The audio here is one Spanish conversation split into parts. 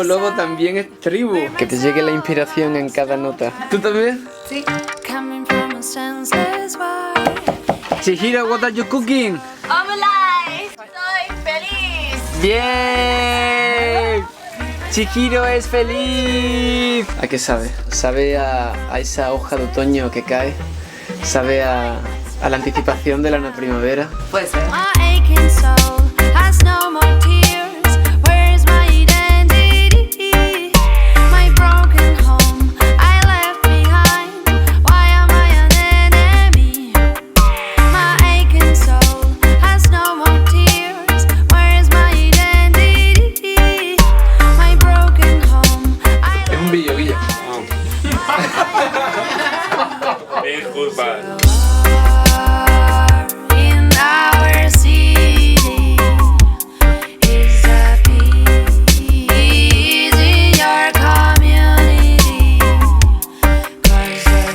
Lobo también es tribu. Que te llegue la inspiración en cada nota. ¿Tú también? Sí. Chihiro, what are you cooking? Omelette. Soy feliz. ¡Bien! Chihiro es feliz. ¿A qué sabe? Sabe a esa hoja de otoño que cae. Sabe a la anticipación de la primavera. Puede ser. Es un billoguillo. Disculpa.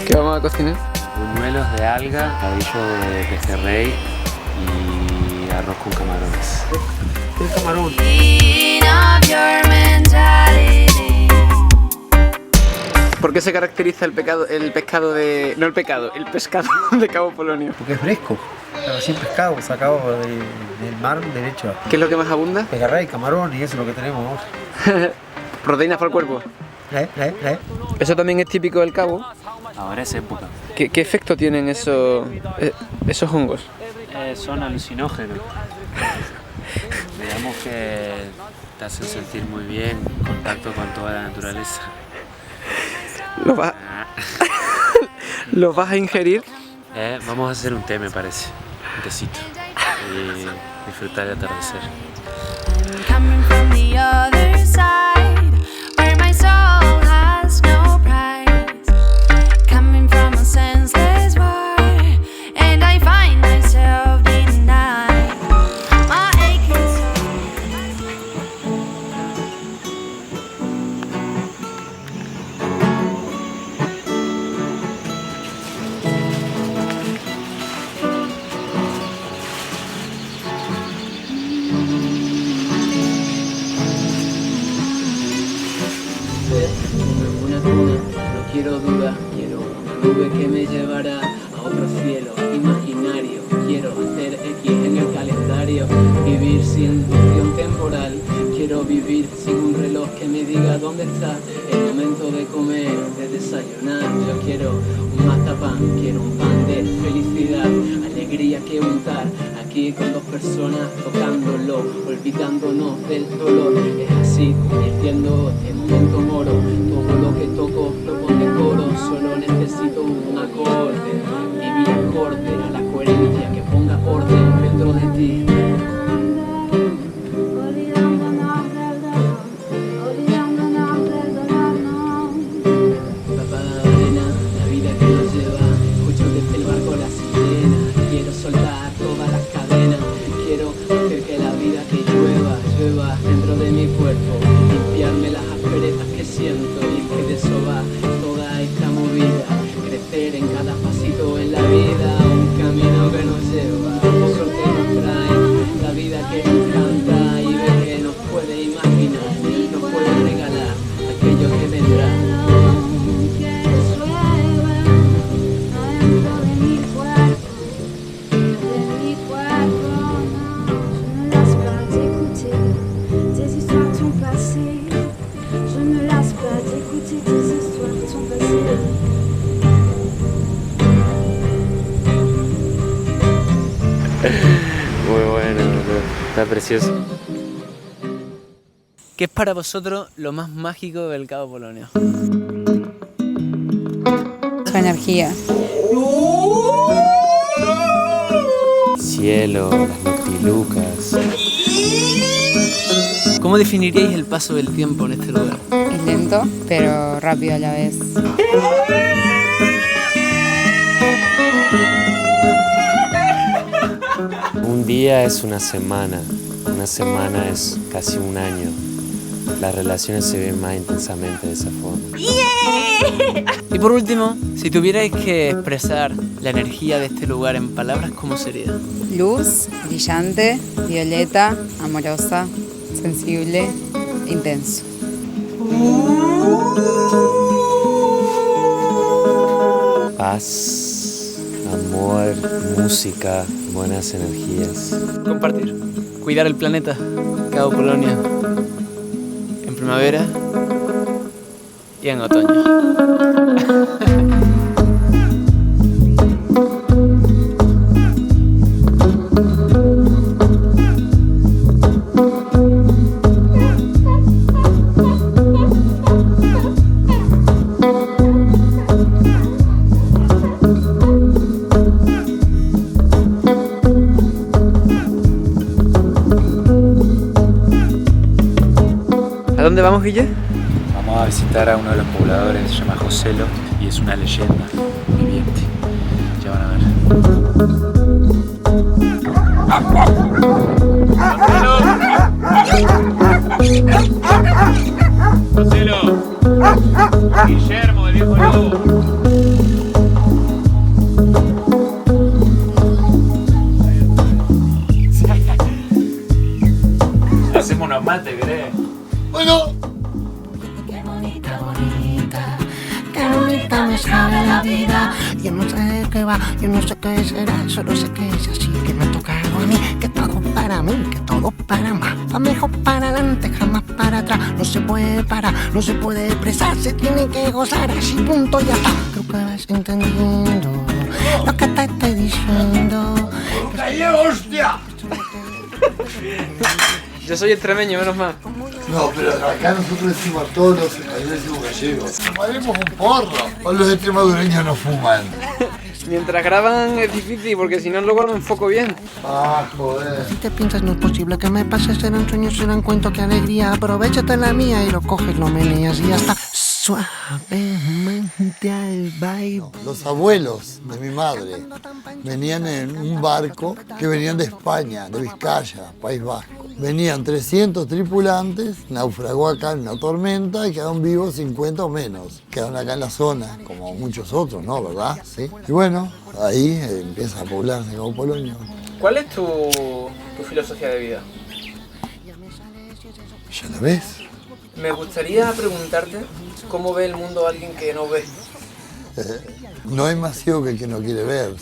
¿Qué vamos a cocinar? Buñuelos de alga, cabello de pejerrey y arroz con camarones. El camarón. ¿Por qué se caracteriza el pescado de... no el pescado de Cabo Polonio? Porque es fresco, pero sin pescado, sacado del mar derecho. ¿Qué es lo que más abunda? Pejerrey, camarón y eso es lo que tenemos ahora. Proteínas para el cuerpo. ¿Eso también es típico del Cabo? Ahora es época. ¿Qué efecto tienen esos hongos? Son alucinógenos. Digamos que te hacen sentir muy bien, contacto con toda la naturaleza. ¿Los vas a ingerir? Vamos a hacer un té, me parece. Un tecito. Y disfrutar del atardecer. Una cuna, no quiero duda, quiero una nube que me llevará a otro cielo imaginario. Quiero hacer X en el calendario, vivir sin noción temporal. Quiero vivir sin un reloj que me diga dónde está el momento de comer, de desayunar. Yo quiero un mazapán, quiero un pan de felicidad, alegría que untar. Aquí con dos personas tocándolo, olvidándonos del dolor. Es así, convirtiendo este momento moro. Todo lo que toco lo condecoro. Solo necesito un acorde, vivir acorde a la coherencia que ponga orden dentro de ti. Papá arena, la vida que nos lleva. Escucho desde el barco la sirena. Quiero soltar todas las cadenas. Quiero hacer que la vida que llueva dentro de mi cuerpo. Limpiarme las asperezas que siento. Y es que de eso va toda esta movida. Crecer en cada pasito en la vida. Un camino que nos lleva. Suerte nos trae la vida que nos canta. Y ve que nos puede imaginar. Nos puede regalar aquello que vendrá. Muy bueno, está precioso. ¿Qué es para vosotros lo más mágico del Cabo Polonio? Su energía. Cielo, las noctilucas. ¿Cómo definiríais el paso del tiempo en este lugar? Es lento, pero rápido a la vez. Un día es una semana es casi un año. Las relaciones se ven más intensamente de esa forma. Y por último, si tuvierais que expresar la energía de este lugar en palabras, ¿cómo sería? Luz, brillante, violeta, amorosa, sensible, intenso. Paz, amor, música, buenas energías. Compartir. Cuidar el planeta. Cabo Polonio. En primavera y en otoño. ¿A dónde vamos, Guille? Vamos a visitar a uno de los pobladores, se llama Joselo, y es una leyenda viviente. Ya van a ver. Joselo, Guillermo, el viejo lobo. Hacemos unos mates, ¿querés? Bueno. Qué bonita me sabe la vida. Yo no sé de qué va, yo no sé qué será, solo sé que es así, que me ha tocado a mí, que todo para mí, que todo para más, pa' mejor para adelante, jamás para atrás. No se puede parar, no se puede expresar, se tiene que gozar, así punto ya está. Creo que vas entendiendo lo que te estoy diciendo. ¡Cállate, hostia! Yo soy extremeño, menos mal. No, pero acá nosotros decimos todos los españoles decimos gallegos. Fumaremos un porro. O los extremadureños no fuman. Mientras graban es difícil porque si no luego no enfoco bien. Ah, joder. Si te piensas no es posible que me pase, serán sueños, serán cuentos, qué alegría. Aprovechate la mía y lo coges, lo meneas y ya está. Suavemente al baile. Los abuelos de mi madre venían en un barco que venían de España, de Vizcaya, País Vasco. Venían 300 tripulantes, naufragó acá en una tormenta y quedaron vivos 50 o menos. Quedaron acá en la zona, como muchos otros, ¿no? ¿Verdad? Sí. Y bueno, ahí empieza a poblarse Cabo Polonio. ¿Cuál es tu filosofía de vida? ¿Ya la ves? Me gustaría preguntarte cómo ve el mundo alguien que no ve. No hay más ciego que el que no quiere ver.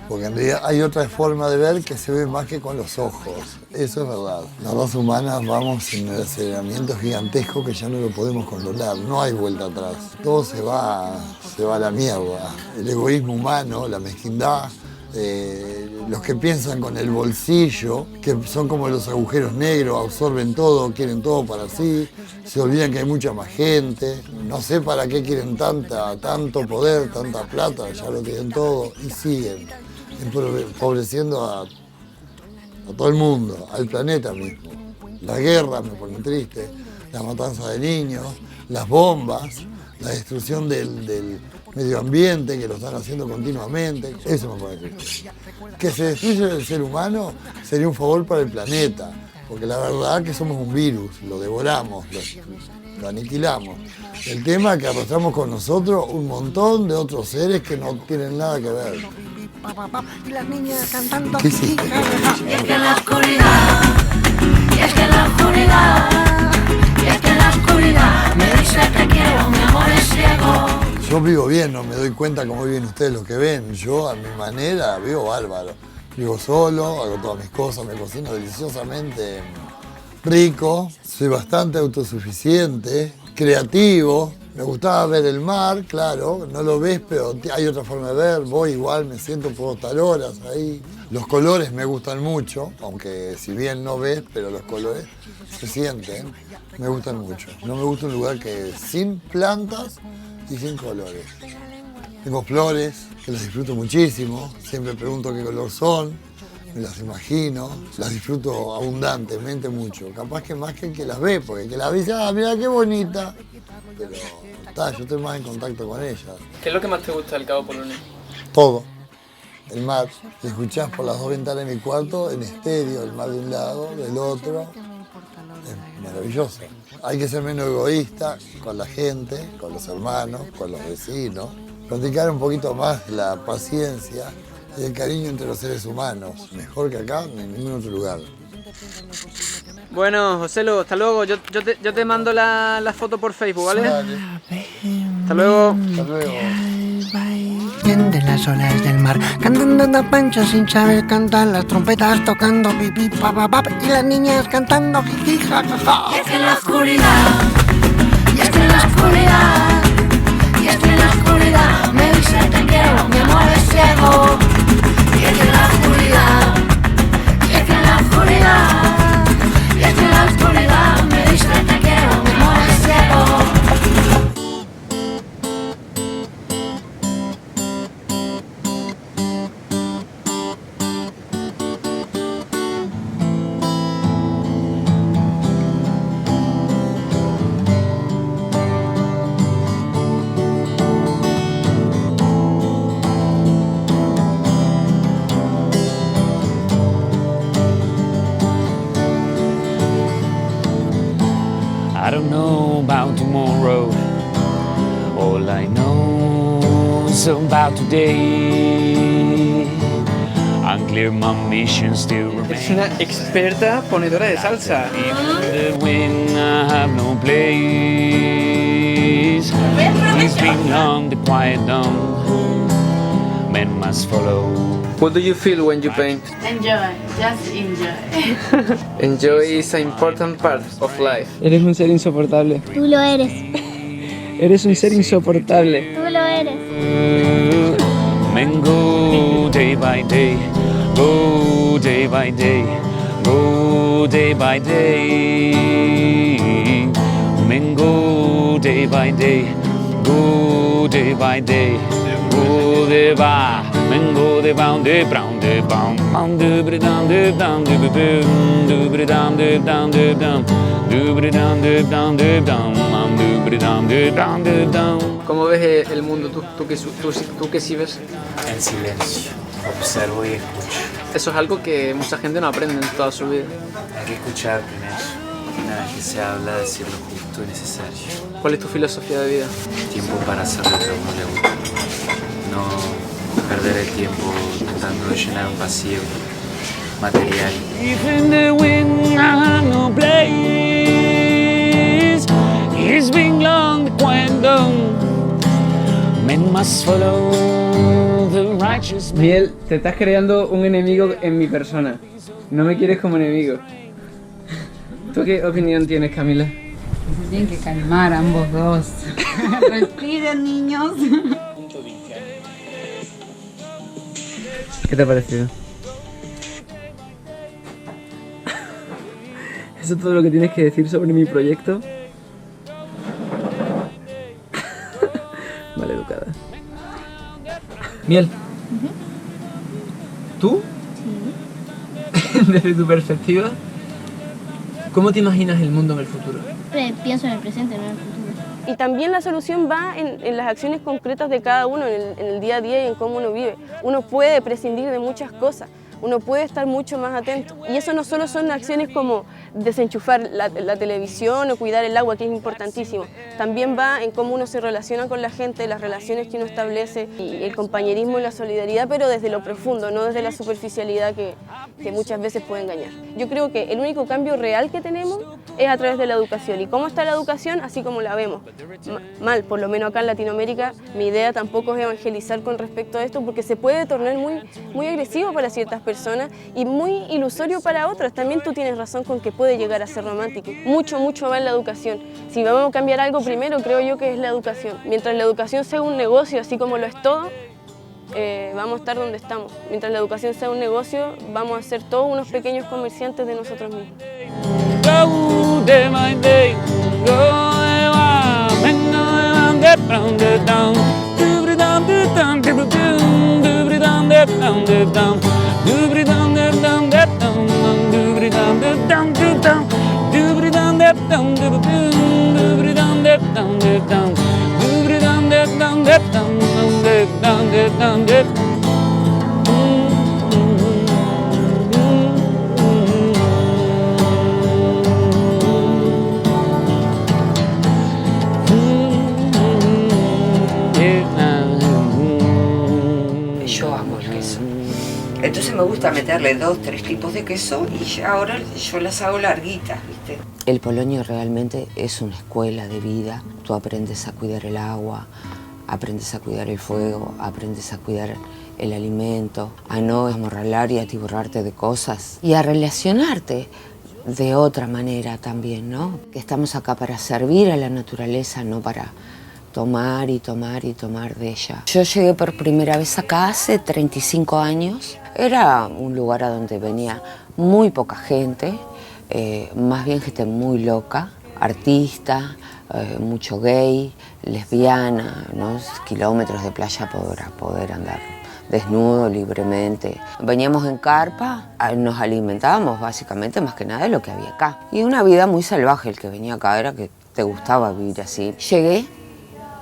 Porque en realidad hay otra forma de ver que se ve más que con los ojos. Eso es verdad. Las raza humanas vamos en el aceleramiento gigantesco que ya no lo podemos controlar. No hay vuelta atrás. Todo se va a la mierda. El egoísmo humano, la mezquindad, los que piensan con el bolsillo, que son como los agujeros negros, absorben todo, quieren todo para sí, se olvidan que hay mucha más gente. No sé para qué quieren tanto poder, tanta plata, ya lo tienen todo y siguen empobreciendo a todo el mundo, al planeta mismo. La guerra me pone triste, la matanza de niños, las bombas, la destrucción del medio ambiente que lo están haciendo continuamente, eso me pone triste. Que se destruya el ser humano sería un favor para el planeta, porque la verdad que somos un virus, lo devoramos, lo aniquilamos. El tema es que arrastramos con nosotros un montón de otros seres que no tienen nada que ver. Y las niñas cantando. Sí, sí. Y es que en la oscuridad, y es que en la oscuridad, y es que en la oscuridad me dice te quiero, mi amor es ciego. Yo vivo bien, no me doy cuenta cómo viven ustedes los que ven. Yo a mi manera vivo bárbaro. Vivo solo, hago todas mis cosas, me cocino deliciosamente rico, soy bastante autosuficiente, creativo. Me gustaba ver el mar, claro, no lo ves, pero hay otra forma de ver. Voy igual, me siento, puedo estar horas ahí. Los colores me gustan mucho, aunque si bien no ves, pero los colores se sienten, me gustan mucho. No me gusta un lugar que sin plantas y sin colores. Tengo flores, que las disfruto muchísimo, siempre pregunto qué color son, me las imagino, las disfruto abundantemente mucho. Capaz que más que el que las ve, porque el que las ve dice, ah, mira qué bonita. Pero yo estoy más en contacto con ellas. ¿Qué es lo que más te gusta del Cabo Polonio? Todo. El mar. Si escuchás por las dos ventanas de mi cuarto, en estéreo, el mar de un lado, del otro. Es maravilloso. Hay que ser menos egoísta con la gente, con los hermanos, con los vecinos. Practicar un poquito más la paciencia y el cariño entre los seres humanos. Mejor que acá, ni en ningún otro lugar. Bueno, Joselo, hasta luego. Yo te mando la foto por Facebook, ¿vale? Dale. Hasta luego. Hasta luego. De las olas del mar, cantando da pancho sin saber cantar, las trompetas tocando pipi pa pa pa y las niñas cantando jiji ja ja ja. Y es que en la oscuridad, y es que en la oscuridad, y es que en la oscuridad me dice te quiero, mi amor es ciego. Y es que en la oscuridad, y es que en la oscuridad, y es que en la oscuridad me dice te quiero, mi amor es ciego. I don't know about tomorrow. All I know is about today. Unclear, my mission still Es remains. una experta ponedora de salsa. The wind, I have no place. It's been long, the quiet dawn. Men must follow. What do you feel when you paint? Enjoy, just enjoy. Enjoy is an important part of life. Eres un ser insoportable. Tú lo eres. Eres un ser insoportable. Tú lo eres. Men go day by day, go day by day, go day by day. Men go day by day, go day by day, go day by. Men go day bound, day brown, day bound, bound, doobry down, day down, doobry down, day down, day down, doobry down, day down, day down, doobry down, day down, day down. ¿Cómo ves el mundo? ¿Tú qué sí ves? En silencio, observo y escucho. Eso es algo que mucha gente no aprende en toda su vida. Hay que escuchar primero. Una vez que se habla, decir lo justo y necesario. ¿Cuál es tu filosofía de vida? Tiempo para hacer lo que a uno le gusta. No perder el tiempo tratando de llenar un vacío material. Even the wind I no place. It's been long, the quiet dawn. Men must follow the righteous man. Miel, te estás creando un enemigo en mi persona. No me quieres como enemigo. ¿Tú qué opinión tienes, Camila? Se tienen que calmar ambos dos. Respiren, niños. ¿Qué te ha parecido? ¿Eso es todo lo que tienes que decir sobre mi proyecto? Vale, educada. Miel. ¿Tú? Desde tu perspectiva, ¿cómo te imaginas el mundo en el futuro? Pienso en el presente, no en el futuro. Y también la solución va en las acciones concretas de cada uno, en el día a día y en cómo uno vive. Uno puede prescindir de muchas cosas, uno puede estar mucho más atento. Y eso no solo son acciones como desenchufar la televisión o cuidar el agua, que es importantísimo. También va en cómo uno se relaciona con la gente, las relaciones que uno establece, y el compañerismo y la solidaridad, pero desde lo profundo, no desde la superficialidad que muchas veces puede engañar. Yo creo que el único cambio real que tenemos es a través de la educación. ¿Y cómo está la educación? Así como la vemos. Mal, por lo menos acá en Latinoamérica, mi idea tampoco es evangelizar con respecto a esto, porque se puede tornar muy agresivo para ciertas personas y muy ilusorio para otras. También tú tienes razón con que puede llegar a ser romántico. Mucho va en la educación. Si vamos a cambiar algo primero, creo yo que es la educación. Mientras la educación sea un negocio, así como lo es todo, vamos a estar donde estamos. Mientras la educación sea un negocio, vamos a ser todos unos pequeños comerciantes de nosotros mismos. Go day by day, go day by, men go down, down, doobry down, down, doobry down, down, down, doobry down, down, down, doobry down, down, down, doobry down, down, doobry down, down, doobry down, down, down. Yo amo el queso. Entonces me gusta meterle 2, 3 tipos de queso y ya ahora yo las hago larguitas, ¿viste? El Polonio realmente es una escuela de vida. Tú aprendes a cuidar el agua, aprendes a cuidar el fuego, aprendes a cuidar el alimento, a no esmorralar y atiborrarte de cosas y a relacionarte de otra manera también, ¿no? Que estamos acá para servir a la naturaleza, no para tomar y tomar y tomar de ella. Yo llegué por primera vez acá hace 35 años. Era un lugar a donde venía muy poca gente, más bien gente muy loca, artista, mucho gay, lesbiana, ¿no? Kilómetros de playa para poder andar desnudo, libremente. Veníamos en carpa, nos alimentábamos básicamente más que nada de lo que había acá. Y una vida muy salvaje, el que venía acá era que te gustaba vivir así. Llegué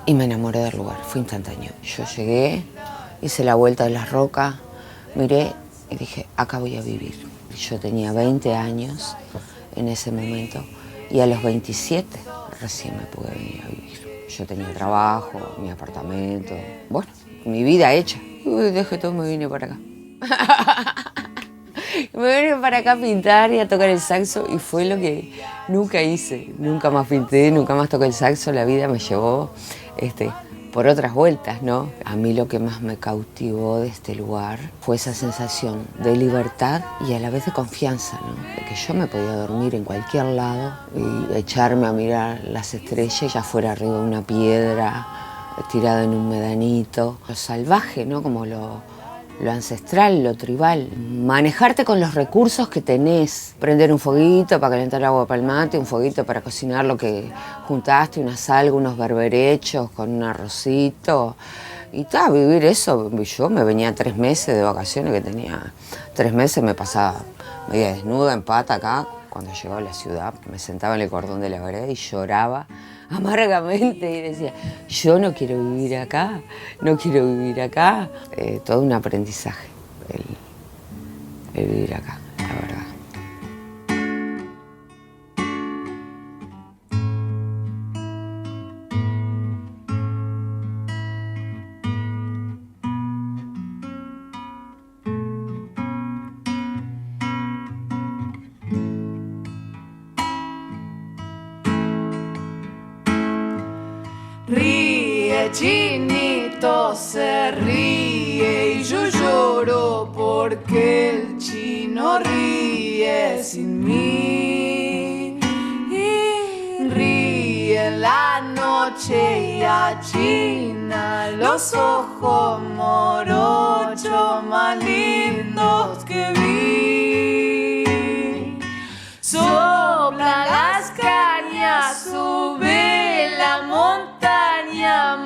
y me enamoré del lugar, fue instantáneo. Yo llegué, hice la vuelta de las rocas, miré y dije, acá voy a vivir. Yo tenía 20 años en ese momento y a los 27 recién me pude venir a vivir. Yo tenía trabajo, mi apartamento, bueno, mi vida hecha. Dejé todo, me vine para acá. Me vine para acá a pintar y a tocar el saxo y fue lo que nunca hice. Nunca más pinté, nunca más toqué el saxo, la vida me llevó por otras vueltas, ¿no? A mí lo que más me cautivó de este lugar fue esa sensación de libertad y a la vez de confianza, ¿no? De que yo me podía dormir en cualquier lado y echarme a mirar las estrellas, ya fuera arriba de una piedra, tirada en un medanito. Lo salvaje, ¿no? Como lo ancestral, lo tribal. Manejarte con los recursos que tenés. Prender un foguito para calentar agua para el mate, un foguito para cocinar lo que juntaste, una sal, unos berberechos con un arrocito. Y vivir eso. Yo me venía 3 meses de vacaciones, que tenía 3 meses, me pasaba media desnuda en pata acá. Cuando llegaba a la ciudad, me sentaba en el cordón de la vereda y lloraba amargamente y decía, yo no quiero vivir acá, no quiero vivir acá. Todo un aprendizaje el vivir acá, la verdad. Ríe, chinito se ríe y yo lloro porque el chino ríe sin mí. Y ríe en la noche y achina los ojos morochos más lindos que vi. Sopla las cañas, sube la montaña.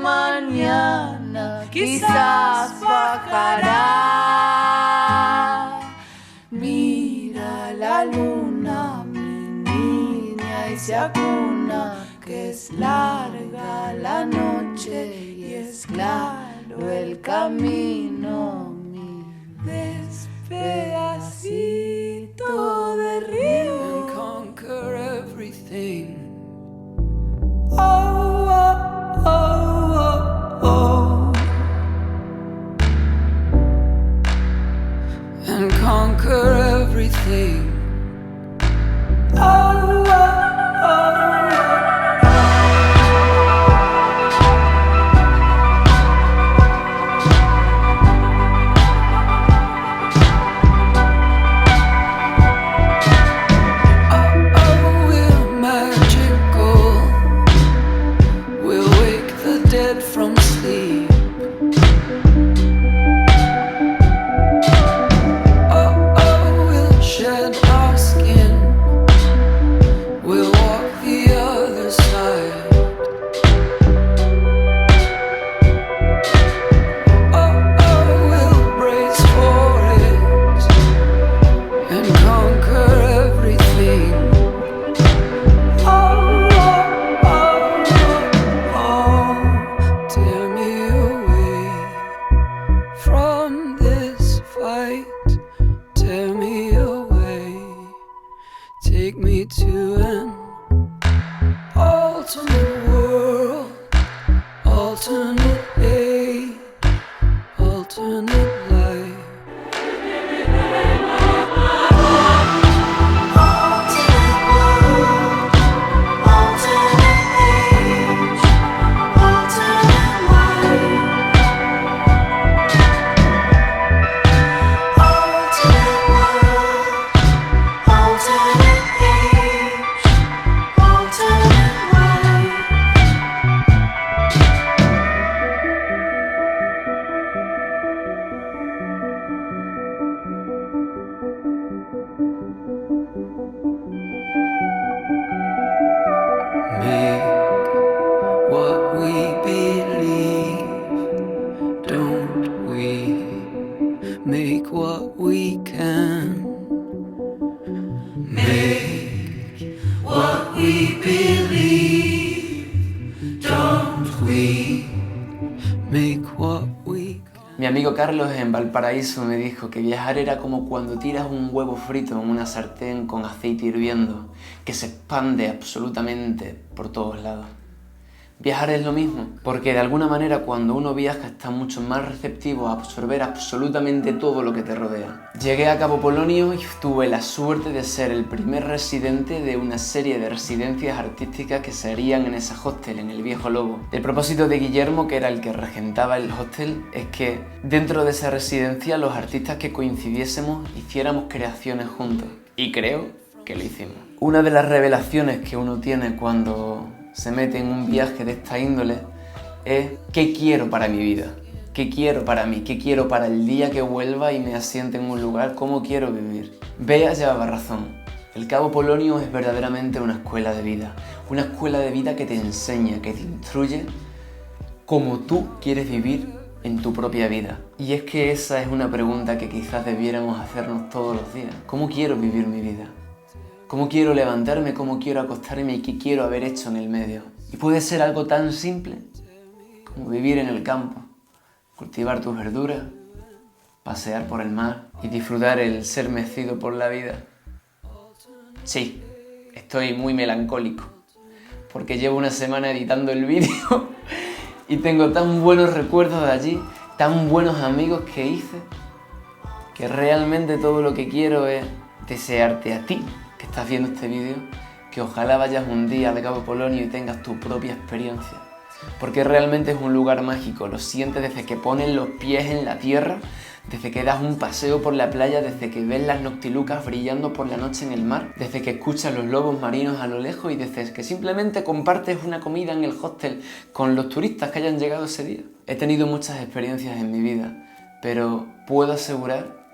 Mañana quizás bajará. Mira la luna, mi niña, y se acuna, que es larga la noche y es claro el camino. Mi despedacito de río. And conquer everything. Oh, oh. Oh, oh, oh. And conquer everything. Oh, oh, oh. we make what we can? Make what we believe, don't we? Make what we can. Mi amigo Carlos en Valparaíso me dijo que viajar era como cuando tiras un huevo frito en una sartén con aceite hirviendo, que se expande absolutamente por todos lados. Viajar es lo mismo, porque de alguna manera cuando uno viaja está mucho más receptivo a absorber absolutamente todo lo que te rodea. Llegué a Cabo Polonio y tuve la suerte de ser el primer residente de una serie de residencias artísticas que se harían en ese hostel, en el Viejo Lobo. El propósito de Guillermo, que era el que regentaba el hostel, es que dentro de esa residencia los artistas que coincidiésemos hiciéramos creaciones juntos. Y creo que lo hicimos. Una de las revelaciones que uno tiene cuando se mete en un viaje de esta índole es ¿qué quiero para mi vida? ¿Qué quiero para mí? ¿Qué quiero para el día que vuelva y me asiente en un lugar? ¿Cómo quiero vivir? Bea llevaba razón. El Cabo Polonio es verdaderamente una escuela de vida. Una escuela de vida que te enseña, que te instruye cómo tú quieres vivir en tu propia vida. Y es que esa es una pregunta que quizás debiéramos hacernos todos los días. ¿Cómo quiero vivir mi vida? ¿Cómo quiero levantarme? ¿Cómo quiero acostarme? ¿Y qué quiero haber hecho en el medio? Y puede ser algo tan simple como vivir en el campo, cultivar tus verduras, pasear por el mar y disfrutar el ser mecido por la vida. Sí, estoy muy melancólico porque llevo una semana editando el vídeo y tengo tan buenos recuerdos de allí, tan buenos amigos que hice, que realmente todo lo que quiero es desearte a ti, que estás viendo este vídeo, que ojalá vayas un día al Cabo Polonio y tengas tu propia experiencia. Porque realmente es un lugar mágico, lo sientes desde que pones los pies en la tierra, desde que das un paseo por la playa, desde que ves las noctilucas brillando por la noche en el mar, desde que escuchas los lobos marinos a lo lejos y desde que simplemente compartes una comida en el hostel con los turistas que hayan llegado ese día. He tenido muchas experiencias en mi vida, pero puedo asegurar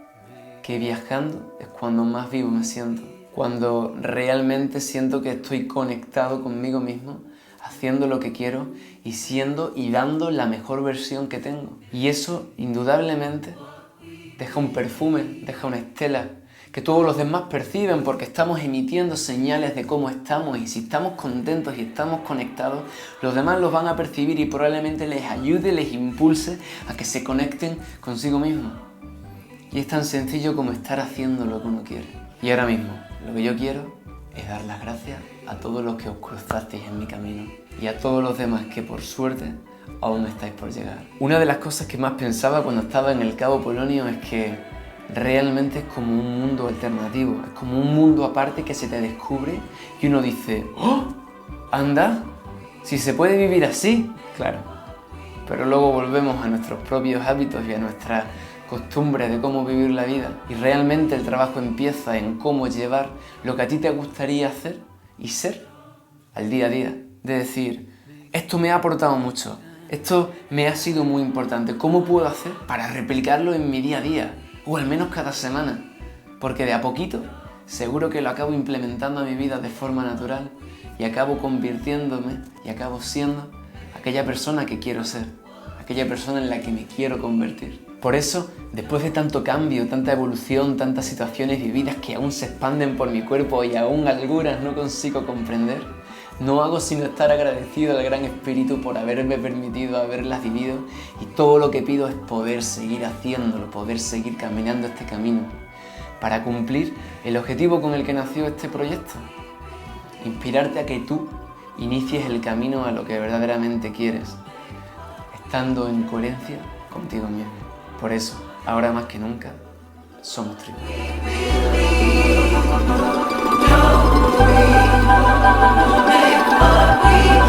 que viajando es cuando más vivo me siento. Cuando realmente siento que estoy conectado conmigo mismo, haciendo lo que quiero y siendo y dando la mejor versión que tengo. Y eso, indudablemente, deja un perfume, deja una estela que todos los demás perciben porque estamos emitiendo señales de cómo estamos y si estamos contentos y estamos conectados, los demás los van a percibir y probablemente les ayude, les impulse a que se conecten consigo mismos. Y es tan sencillo como estar haciendo lo que uno quiere. Y ahora mismo, lo que yo quiero es dar las gracias a todos los que os cruzasteis en mi camino y a todos los demás que por suerte aún estáis por llegar. Una de las cosas que más pensaba cuando estaba en el Cabo Polonio es que realmente es como un mundo alternativo, es como un mundo aparte que se te descubre y uno dice ¡oh! ¡Anda! Si se puede vivir así, claro. Pero luego volvemos a nuestros propios hábitos y a nuestras costumbres de cómo vivir la vida y realmente el trabajo empieza en cómo llevar lo que a ti te gustaría hacer y ser al día a día. De decir, esto me ha aportado mucho, esto me ha sido muy importante, ¿cómo puedo hacer para replicarlo en mi día a día? O al menos cada semana, porque de a poquito seguro que lo acabo implementando a mi vida de forma natural y acabo convirtiéndome y acabo siendo aquella persona que quiero ser, aquella persona en la que me quiero convertir. Por eso, después de tanto cambio, tanta evolución, tantas situaciones vividas que aún se expanden por mi cuerpo y aún algunas no consigo comprender, no hago sino estar agradecido al Gran Espíritu por haberme permitido haberlas vivido y todo lo que pido es poder seguir haciéndolo, poder seguir caminando este camino para cumplir el objetivo con el que nació este proyecto. Inspirarte a que tú inicies el camino a lo que verdaderamente quieres, estando en coherencia contigo mismo. Por eso, ahora más que nunca, somos tribu. Make what we